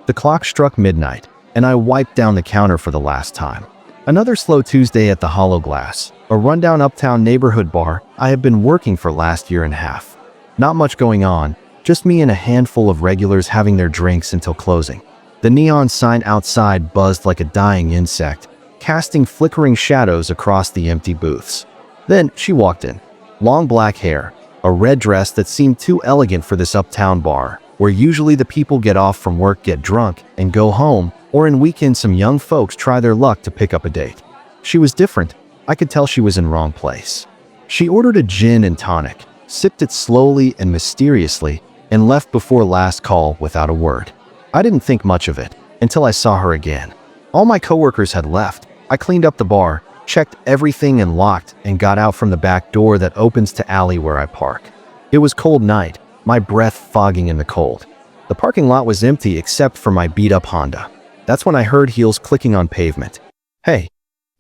The clock struck midnight, and I wiped down the counter for the last time. Another slow Tuesday at the Hollow Glass, a rundown uptown neighborhood bar I have been working for last year and a half. Not much going on, just me and a handful of regulars having their drinks until closing. The neon sign outside buzzed like a dying insect, casting flickering shadows across the empty booths. Then she walked in. Long black hair, a red dress that seemed too elegant for this uptown bar, where usually the people get off from work, get drunk, and go home, or in weekends some young folks try their luck to pick up a date. She was different. I could tell she was in wrong place. She ordered a gin and tonic, sipped it slowly and mysteriously, and left before last call without a word. I didn't think much of it until I saw her again. All my coworkers had left. I cleaned up the bar, checked everything and locked, and got out from the back door that opens to alley where I park. It was cold night, my breath fogging in the cold. The parking lot was empty except for my beat-up Honda. That's when I heard heels clicking on pavement. Hey.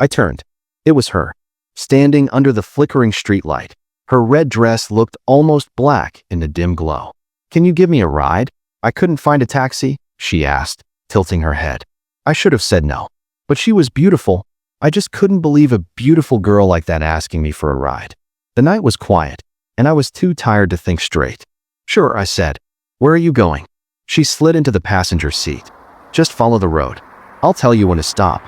I turned. It was her, standing under the flickering streetlight. Her red dress looked almost black in the dim glow. "Can you give me a ride? I couldn't find a taxi," she asked, tilting her head. I should have said no. But she was beautiful. I just couldn't believe a beautiful girl like that asking me for a ride. The night was quiet, and I was too tired to think straight. "Sure," I said. "Where are you going?" She slid into the passenger seat. "Just follow the road. I'll tell you when to stop."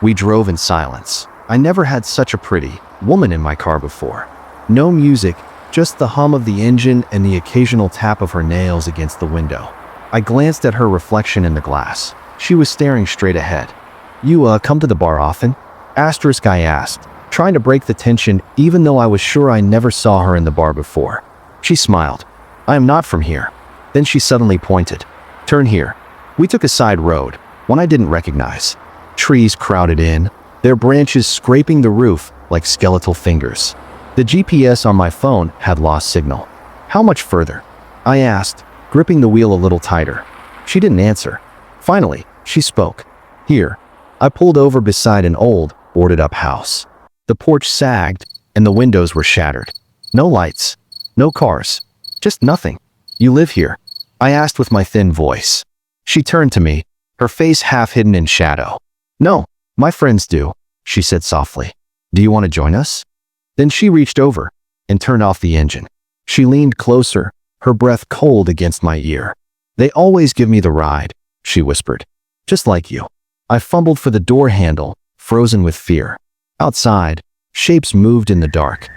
We drove in silence. I never had such a pretty woman in my car before. No music, just the hum of the engine and the occasional tap of her nails against the window. I glanced at her reflection in the glass. She was staring straight ahead. You come to the bar often?" I asked, trying to break the tension even though I was sure I never saw her in the bar before. She smiled. "I am not from here." Then she suddenly pointed. "Turn here." We took a side road, one I didn't recognize. Trees crowded in, their branches scraping the roof like skeletal fingers. The GPS on my phone had lost signal. "How much further?" I asked, gripping the wheel a little tighter. She didn't answer. Finally, she spoke. "Here." I pulled over beside an old, boarded-up house. The porch sagged, and the windows were shattered. No lights, no cars, just nothing. "You live here?" I asked with my thin voice. She turned to me, her face half hidden in shadow. "No, my friends do," she said softly. "Do you want to join us?" Then she reached over and turned off the engine. She leaned closer, her breath cold against my ear. "They always give me the ride," she whispered. "Just like you." I fumbled for the door handle, frozen with fear. Outside, shapes moved in the dark.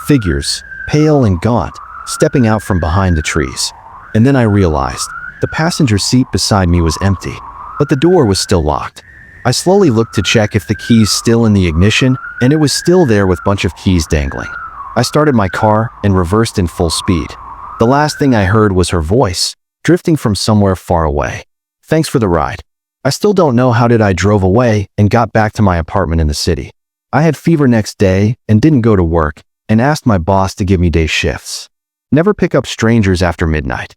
Figures, pale and gaunt, stepping out from behind the trees. And then I realized the passenger seat beside me was empty, but the door was still locked. I slowly looked to check if the key's still in the ignition, and it was still there with a bunch of keys dangling. I started my car and reversed in full speed. The last thing I heard was her voice, drifting from somewhere far away. "Thanks for the ride." I still don't know how I drove away and got back to my apartment in the city. I had fever next day and didn't go to work, and asked my boss to give me day shifts. Never pick up strangers after midnight.